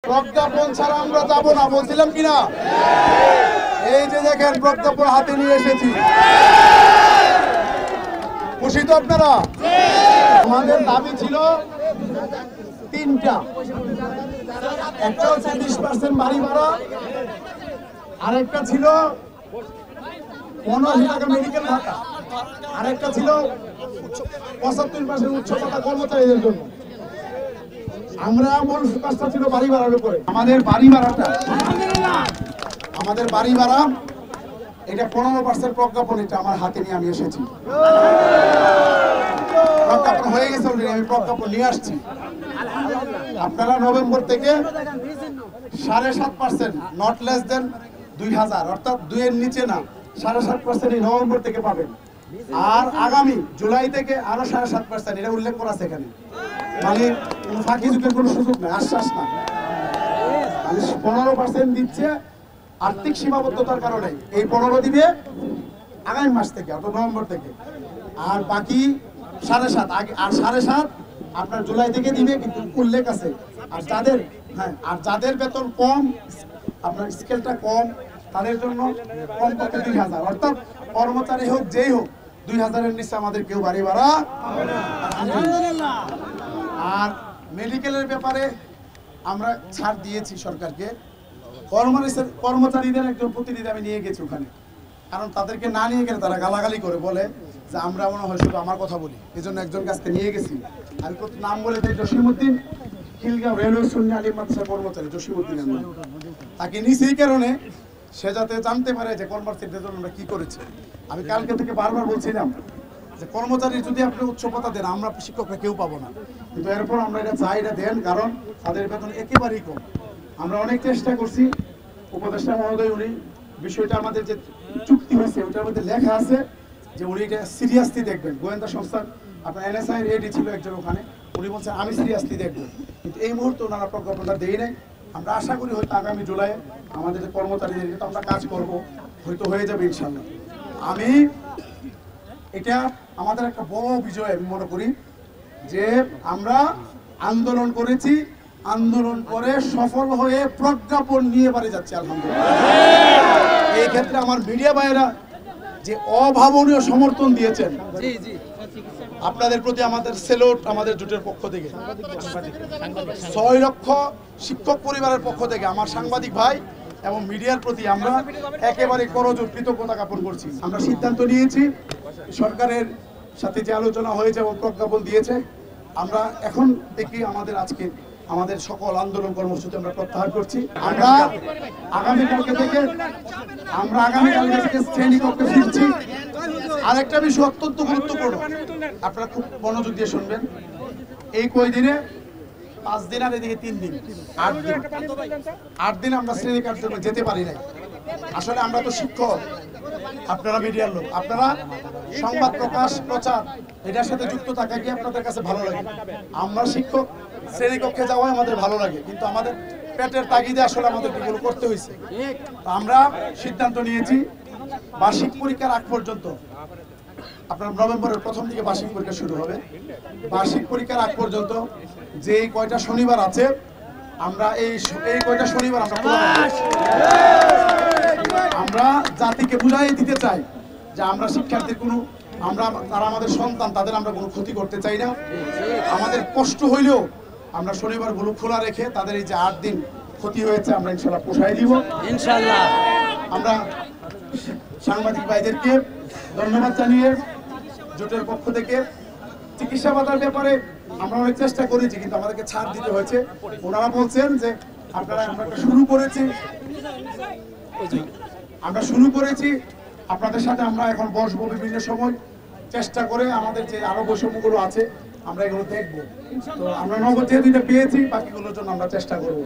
প্রজ্ঞাপন ছাড়া আমরা যাব না, বলছিলাম কিনা? এই যে দেখেন প্রজ্ঞাপন হাতে নিয়ে এসেছি, খুশি তো আপনারা? আমাদের দাবি ছিল তিনটা, একটা হচ্ছে 20% বাড়ি ভাড়া, আরেকটা ছিল 15,000 টাকা মেডিকেল ভাতা, আরেকটা ছিল 75% উচ্চ ভাতা কর্মচারীদের জন্য। আমরা মূল ফোকাসটা ছিল বাড়ি ভাড়ার উপরে। আমাদের বাড়ি ভাড়া এটা 15% প্রজ্ঞাপন, এটা আমার হাতে নিয়ে আমি এসেছি। প্রজ্ঞাপন হয়ে গেছে অলরেডি, আমি প্রজ্ঞাপন নিয়ে আসছি। আপনারা নভেম্বর থেকে 7.5%, নট লেস দেন 2,000, অর্থাৎ 2 এর নিচে না, 7.5% এই নভেম্বর থেকে পাবেন। আর আগামী জুলাই থেকে আরো 7.5%, এটা উল্লেখ করা আছে এখানে, মানে ফাঁকি ঝুঁকির কোনো সুযোগ নেই, আশ্বাস না। 15% দিচ্ছে আর্থিক সীমাবদ্ধতার কারণে, এই 15 দিবে আগামী মাস থেকে, অর্থাৎ নভেম্বর থেকে। আর বাকি 7.5, আর 7.5 আপনার জুলাই থেকে দিবে, কিন্তু উল্লেখ আছে। আর যাদের বেতন কম, আপনার স্কেলটা কম, তাদের জন্য কমপক্ষে 2,000, অর্থাৎ কর্মচারী হোক যেই হোক 2,000-এর নিচে আমাদের কেউ বাড়ি ভাড়া। আর মেডিকেলের ব্যাপারে আমরা ছাড় দিয়েছি সরকারকে। কর্মচারীদের একজন প্রতিনিধি আমি নিয়ে গেছি ওখানে, কারণ তাদেরকে না নিয়ে গেলে তারা গালাগালি করে, বলে যে আমরা মনে হয় শুধু আমার কথা বলি। এই জন্য একজন কাছকে নিয়ে গেছি, আমি নাম বলে দিই, জসিমউদ্দিন, খিলগাঁও রেলওয়ে সুন্নি আলিম মাদ্রাসার কর্মচারী জসিমউদ্দিন। তাকে নিয়েছি এই কারণে সে যাতে জানতে পারে যে কর্মচারীদের জন্য আমরা কি করেছি। আমি কালকে থেকে বারবার বলছিলাম যে কর্মচারী যদি আপনি উচ্চ ভাতা দেন, আমরা শিক্ষকরা কেউ পাবো না, কিন্তু এরপর আমরা এটা চাই, এটা দেন, কারণ তাদের বেতন একেবারেই কম। আমরা অনেক চেষ্টা করছি, উপদেষ্টা মহোদয় উনি বিষয়টা, আমাদের যে চুক্তি হয়েছে ওটার মধ্যে লেখা আছে যে উনি এটা সিরিয়াসলি দেখবেন। গোয়েন্দা সংস্থার আপনার NSI এডি ছিল একজন ওখানে, উনি বলছেন আমি সিরিয়াসলি দেখবো, কিন্তু এই মুহূর্তে ওনারা প্রজ্ঞাপনটা দেই নাই। আমরা আশা করি হয়তো আগামী জুলাই আমাদের যে কর্মচারীদের তো আমরা কাজ করব, হয়তো হয়ে যাবে ইনশাল্লাহ। আমি এটা আমাদের একটা বড় বিজয় আমি মনে করি যে আমরা আন্দোলন করেছি, আন্দোলন করে সফল হয়ে প্রজ্ঞাপন নিয়ে বাড়ি যাচ্ছে আলহামদুলিল্লাহ। এই ক্ষেত্রে আমার মিডিয়া ভাইয়েরা যে অভাবনীয় সমর্থন দিয়েছেন, আপনাদের প্রতি আমাদের সেলুট, আমাদের জোটের পক্ষ থেকে, 6 লক্ষ শিক্ষক পরিবারের পক্ষ থেকে আমার সাংবাদিক ভাই এবং মিডিয়ার প্রতি আমরা একেবারে করজোড় কৃতজ্ঞতা জ্ঞাপন করছি। আমরা সিদ্ধান্ত নিয়েছি, সরকারের সাথে যে আলোচনা হয়েছে এবং প্রজ্ঞাপন দিয়েছে, আমরা এখন থেকে আমাদের সকল আন্দোলন কর্মসূচি আমরা প্রত্যাহার করছি। আমরা আগামীকালকে থেকে শ্রেণীকক্ষে ফিরছি। আরেকটা বিষয় অত্যন্ত গুরুত্বপূর্ণ, আপনারা খুব মনোযোগ দিয়ে শুনবেন। এই কয়দিনে 5 দিন আর এদিকে 3 দিন, 8 দিন আমরা শ্রেণী কার্যক্রমে যেতে পারি নাই। আসলে আমরা তো শিক্ষক, আপনারা মিডিয়ার লোক, আপনারা সংবাদ প্রচার এটার সাথে যুক্ত থাকা কি আপনাদের কাছে ভালো লাগে? আমরা শিক্ষক, শ্রেণীকক্ষে যাওয়াই আমাদের ভালো লাগে, কিন্তু আমাদের পেটের তাগিদে আসলে আমাদের এগুলো করতে হয়েছে। আমরা সিদ্ধান্ত নিয়েছি বার্ষিক পরীক্ষার আগ পর্যন্ত, আপনার নভেম্বরের প্রথম দিকে বার্ষিক পরীক্ষা শুরু হবে, বার্ষিক পরীক্ষার আগ পর্যন্ত যে কয়টা শনিবার আছে, আমরা এই কয়টা শনিবার আমরা জাতিকে বুঝাই দিতে চাই যে আমরা শিক্ষার্থীর তারা আমাদের সন্তান, তাদের আমরা কোনো ক্ষতি করতে চাই না। আমাদের কষ্ট হইলেও আমরা শনিবারগুলো খোলা রেখে তাদের এই যে 8 দিন ক্ষতি হয়েছে আমরা ইনশাল্লাহ পোষায় দিব ইনশাল্লাহ। আমরা সাংবাদিক ভাইদেরকে ধন্যবাদ জানিয়ে জোটের পক্ষ থেকে চিকিৎসা ভাতার ব্যাপারে আমরা অনেক চেষ্টা করেছি, কিন্তু আমাদেরকে ছাড় দিতে হয়েছে। ওনারা বলছেন যে আমরা শুরু করেছি আপনাদের সাথে, আমরা এখন বসবো বিভিন্ন সময়, চেষ্টা করে আমাদের যে আরো বৈষম্যগুলো আছে আমরা এগুলো দেখবো। তো আমরা নগদ যে 2টা পেয়েছি, বাকিগুলোর জন্য আমরা চেষ্টা করবো।